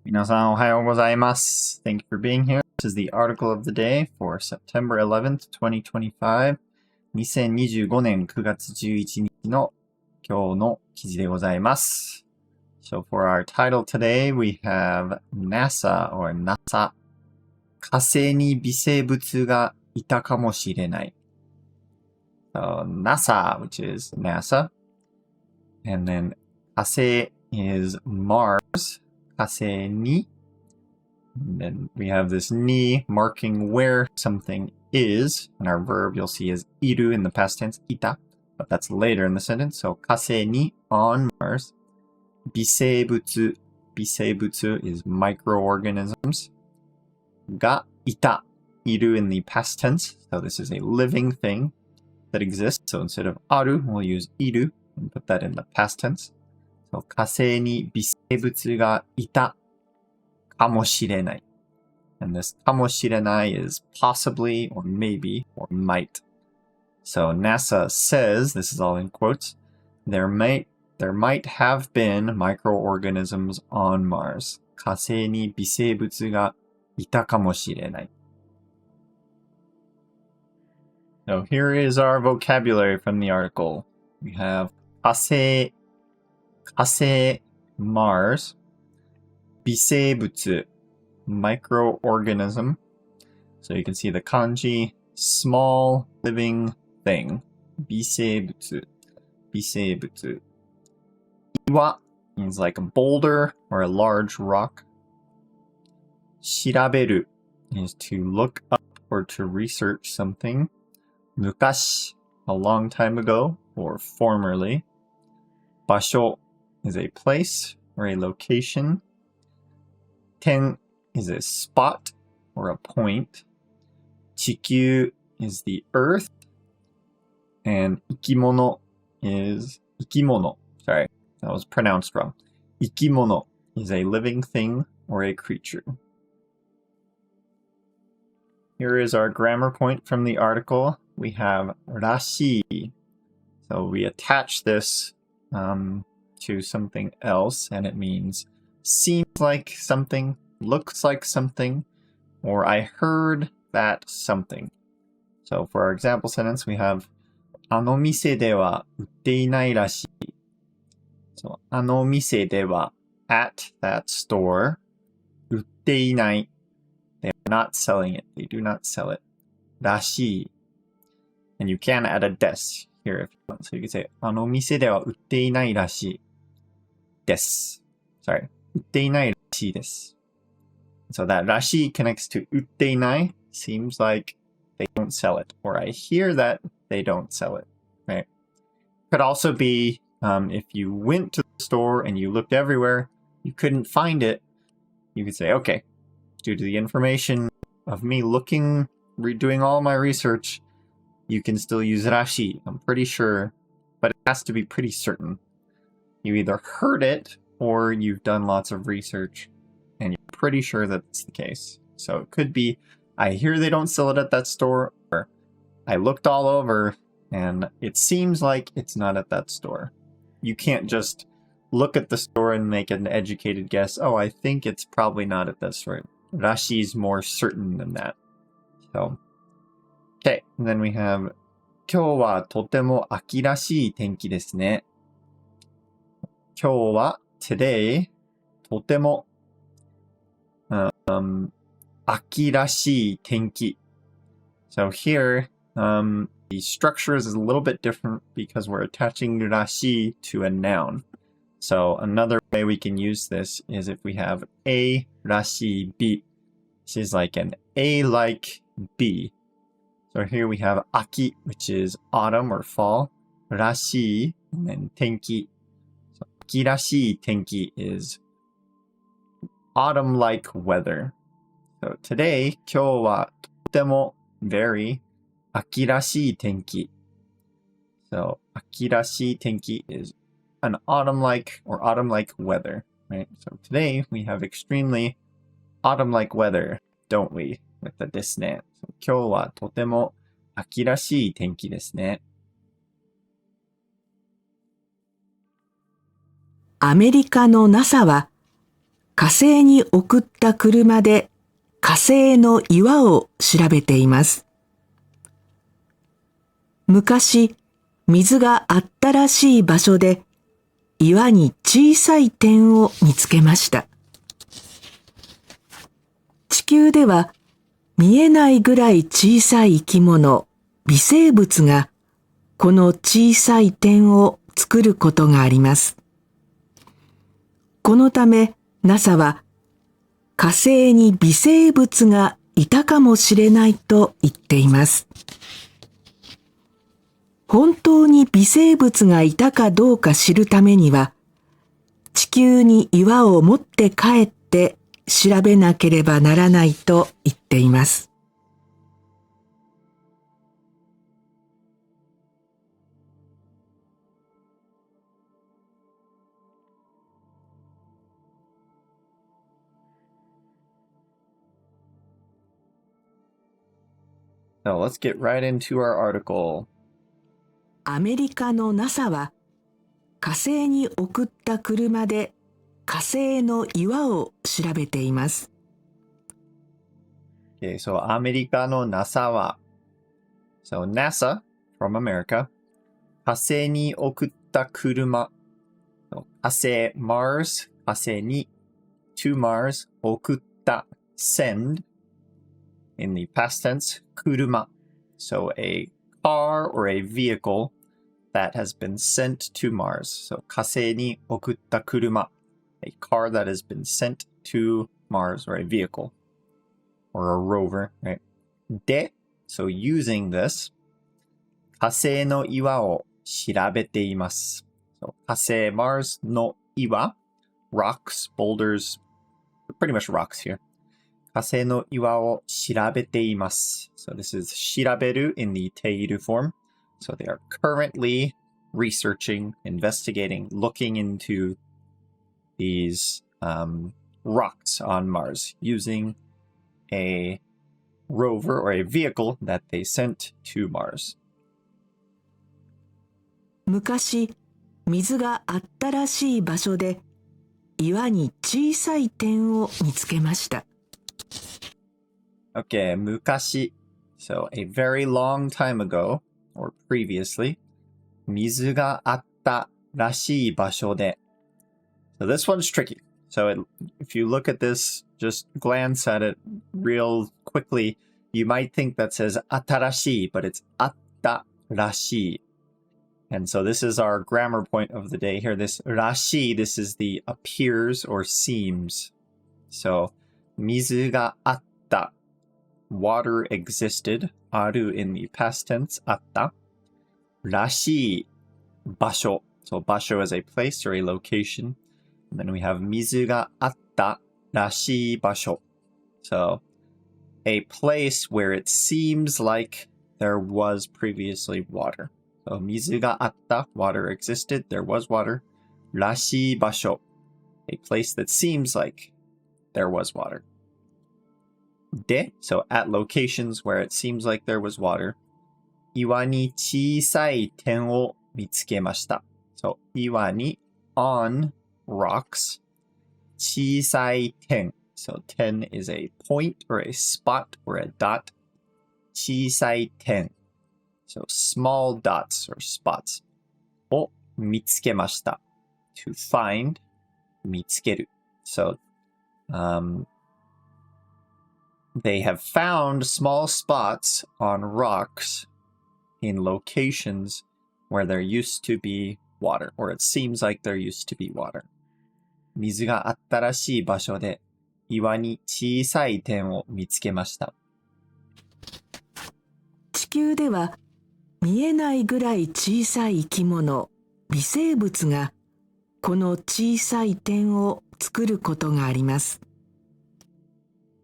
皆さんおはようございます。Thank you for being here. This is the article of the day for September 11th, 2025. 2025年9月11日の今日の記事でございます。So for our title today, we have NASA or NASA. 火星に微生物がいたかもしれない。So NASA, which is NASA. And then 火星 is Mars. 火星に and then we have this ni marking where something is, and our verb you'll see is iru in the past tense, ita, but that's later in the sentence. So 火星に on Mars. 微生物 is microorganisms. がいた iru in the past tense. So this is a living thing that exists. So instead of aru, we'll use iru and put that in the past tense. So 火星に微生物がいたかもしれない。And this かもしれない is possibly or maybe or might. So NASA says, this is all in quotes, there might have been microorganisms on Mars. 火星に微生物がいたかもしれない。So here is our vocabulary from the article. We have 火星 Mars, 微生物 microorganism. So you can see the kanji, small living thing. 微生物 Iwa means like a boulder or a large rock. 調べる is to look up or to research something. 昔 a long time ago or formerly. 場所 is a place or a location. 点 is a spot or a point. 地球 is the earth. And 生き物 is 生き物. Sorry, that was pronounced wrong. 生き物 is a living thing or a creature. Here is our grammar point from the article. We have らしい. So we attach this to something else, and it means seems like something, looks like something, or I heard that something. So for our example sentence, we have あの店では売っていないらしい. So あの店では at that store 売っていない. They are not selling it. They do not sell it. らしい. And you can add a des here if you want. So you can say あの店では売っていないらしいです. Sorry. 売っていないらしいです. So that らしい connects to 売っていない seems like they don't sell it. Or I hear that they don't sell it. Right? Could also be if you went to the store and you looked everywhere, you couldn't find it. You could say, okay, due to the information of me looking, redoing all my research, you can still use らしい. I'm pretty sure, but it has to be pretty certain. You either heard it or you've done lots of research and you're pretty sure that's the case. So it could be, I hear they don't sell it at that store, or I looked all over and it seems like it's not at that store. You can't just look at the store and make an educated guess. Oh, I think it's probably not at that store. らしい is more certain than that. So, okay, and then we have 今日はとても秋らしい天気ですね。今日は today とても秋らしい天気. So here the structure is a little bit different because we're attaching らしい to a noun. So another way we can use this is if we have a らしい B. This is like an A-like B. So here we have 秋, which is autumn or fall. らしい and then 天気. So 秋らしい天気 is autumn-like weather. So today, 今日はとても very 秋らしい天気. So 秋らしい天気 is an autumn-like or autumn-like weather, right? So today we have extremely autumn-like weather, don't we? With the ですね. So 今日はとても秋らしい天気ですね. アメリカの NASA は火星に送った車で火星の岩を調べています。昔、水があったらしい場所で岩に小さい点を見つけました。地球では見えないぐらい小さい生き物、微生物がこの小さい点を作ることがあります。このため NASA は火星に微生物がいたかもしれないと言っています。本当に微生物がいたかどうか知るためには、地球に岩を持って帰って調べなければならないと言っています。So let's get right into our article. アメリカの NASA は火星に送った車で火星の岩を調べています。Okay, so アメリカの NASA は So NASA from America 火星に送った車 So 火星 Mars 火星に to Mars 送った send in the past tense 車 So a car or a vehicle that has been sent to Mars. So 火星に送った車 a car that has been sent to Mars or a vehicle or a rover, right? で so using this 火星の岩を調べています。So 火星 Mars の岩 rocks, boulders, pretty much rocks here. 火星の岩を調べています。So this is 調べる in the ている form. So they are currently researching, investigating, looking into these rocks on Mars using a rover or a vehicle that they sent to Mars. 昔、水があったらしい場所で岩に小さい点を見つけました。Okay, 昔 So a very long time ago or previously 水があったらしい場所で So this one's tricky. So if you look at this, just glance at it real quickly, you might think that says 新しい, but it's あったらしい. And so this is our grammar point of the day here. This らしい, this is the appears or seems. So 水があった water existed, ある in the past tense, あった らしい場所 So 場所 is a place or a location. And then we have 水があったらしい場所 So a place where it seems like there was previously water. So 水があった water existed, there was water. らしい場所 a place that seems like there was water. で so at locations where it seems like there was water. 岩に小さい点を見つけました。So 岩に on rocks 小さい点 So 点 is a point or a spot or a dot. 小さい点 So small dots or spots を見つけました。To find 見つける So they have found small spots on rocks in locations where there used to be water, or it seems like there used to be water. 水があったらしい場所で岩に小さい点を見つけました。地球では見えないぐらい小さい生き物、微生物がこの小さい点を作ることがあります。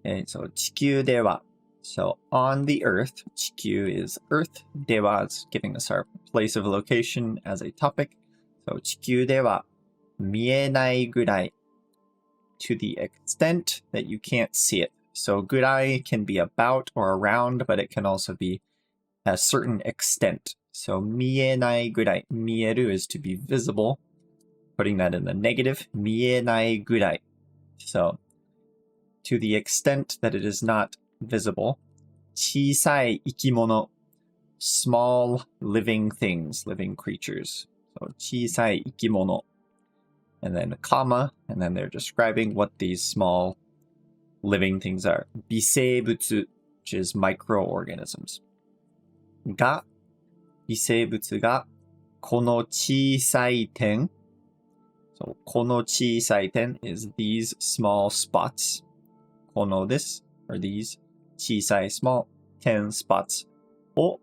So 地球では So on the earth, 地球 is earth, では is giving us our place of location as a topic. So 地球では見えないぐらい to the extent that you can't see it. So ぐらい can be about or around, but it can also be a certain extent. So 見えないぐらい 見える is to be visible. Putting that in the negative. 見えないぐらい So, to the extent that it is not visible, 小さい生き物 small living things, living creatures. So, 小さい生き物 and then a comma, and then they're describing what these small living things are. 微生物 which is microorganisms. が、微生物がこの小さい点 So, この小さい点 is these small spots. この this, or these 小さい small 10 spots を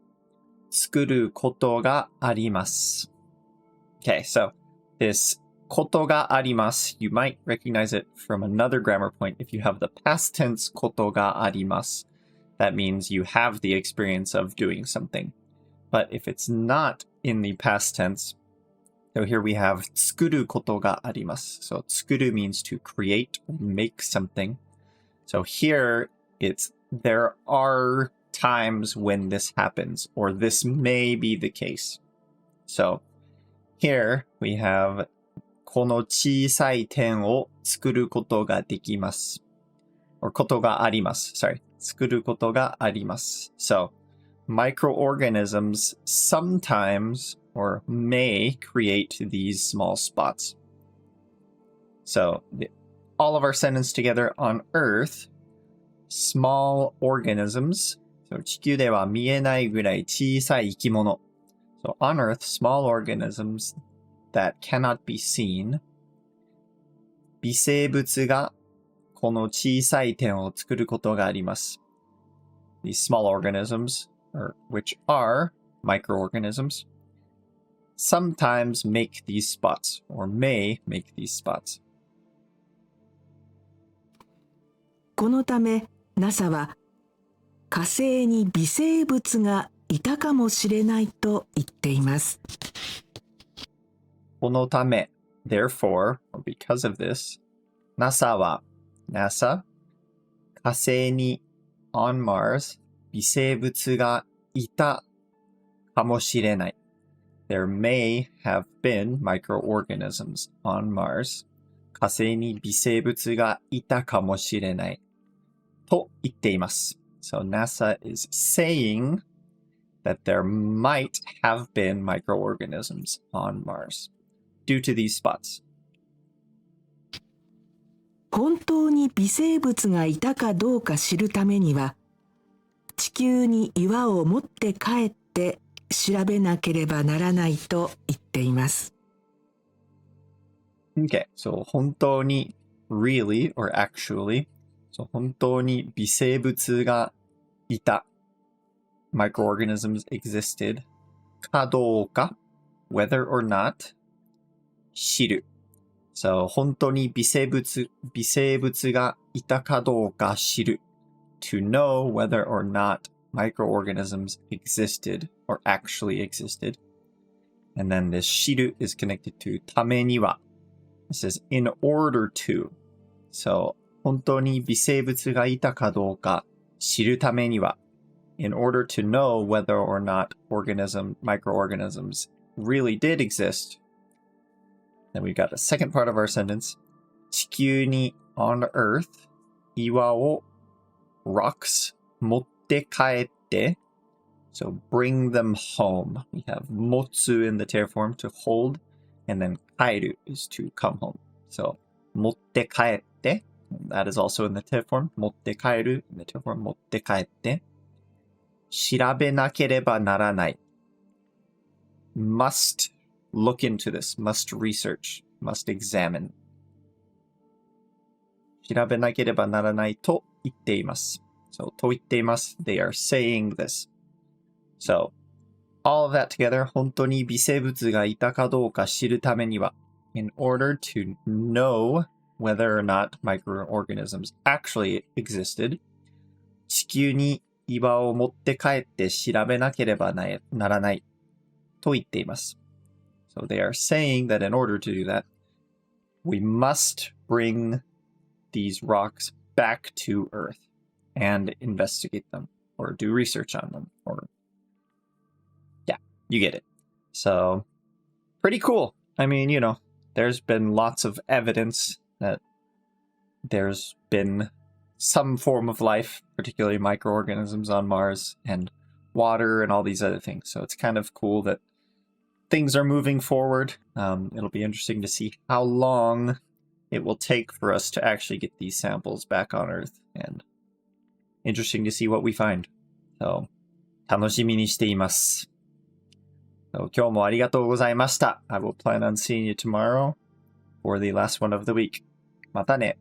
作ることがあります. Okay, so this ことがあります, you might recognize it from another grammar point. If you have the past tense ことがあります, that means you have the experience of doing something. But if it's not in the past tense, so here we have 作ることがあります. So 作る means to create or make something. So here it's there are times when this happens, or this may be the case. So here we have この小さい点を作ることができます. Or ことがあります. Sorry. 作ることがあります. So microorganisms sometimes or may create these small spots. So all of our sentences together on Earth, small organisms, so 地球では見えないぐらい小さい生き物. So on Earth, small organisms that cannot be seen, 微生物がこの小さい点を作ることがあります. These small organisms, which are microorganisms, sometimes make these spots, or may make these spots. このため NASA は火星に微生物がいたかもしれないと言っています。このため therefore, or because of this, NASA は NASA 火星に on Mars 微生物がいたかもしれない. There may have been microorganisms on Mars. 火星に微生物がいたかもしれないと言っています. So NASA is saying that there might have been microorganisms on Mars due to these spots. 本当に微生物がいたかどうか知るためには、地球に岩を持って帰って調べなければならないと言っています。Okay, so 本当に really or actually, so 本当に微生物がいた microorganisms existed かどうか whether or not 知る So 本当に微生物がいたかどうか知る to know whether or not microorganisms existed or actually existed. And then this 知る is connected to ためには. It says in order to. So 本当に微生物がいたかどうか知るためには. In order to know whether or not microorganisms really did exist. Then we've got the second part of our sentence. 地球に on Earth 岩を rocks 持って帰って So bring them home. We have 持つ in the tear form to hold, and then 帰る is to come home. So 持って帰って that is also in the tear form. 持って帰る in the tear form. 持って帰って調べなければならない must look into this, must research, must examine 調べなければならないと言っています So と言っています they are saying this So all of that together 本当に微生物がいたかどうか知るためには in order to know whether or not microorganisms actually existed 地球に岩を持って帰って調べなければならないと言っています So they are saying that in order to do that, we must bring these rocks back to Earth and investigate them or do research on them or yeah, you get it. So pretty cool. I mean, there's been lots of evidence that there's been some form of life, particularly microorganisms on Mars, and water and all these other things. So it's kind of cool that things are moving forward. It'll be interesting to see how long it will take for us to actually get these samples back on Earth, and interesting to see what we find. So, 楽しみにしています。So, 今日もありがとうございました。I will plan on seeing you tomorrow for the last one of the week. またね。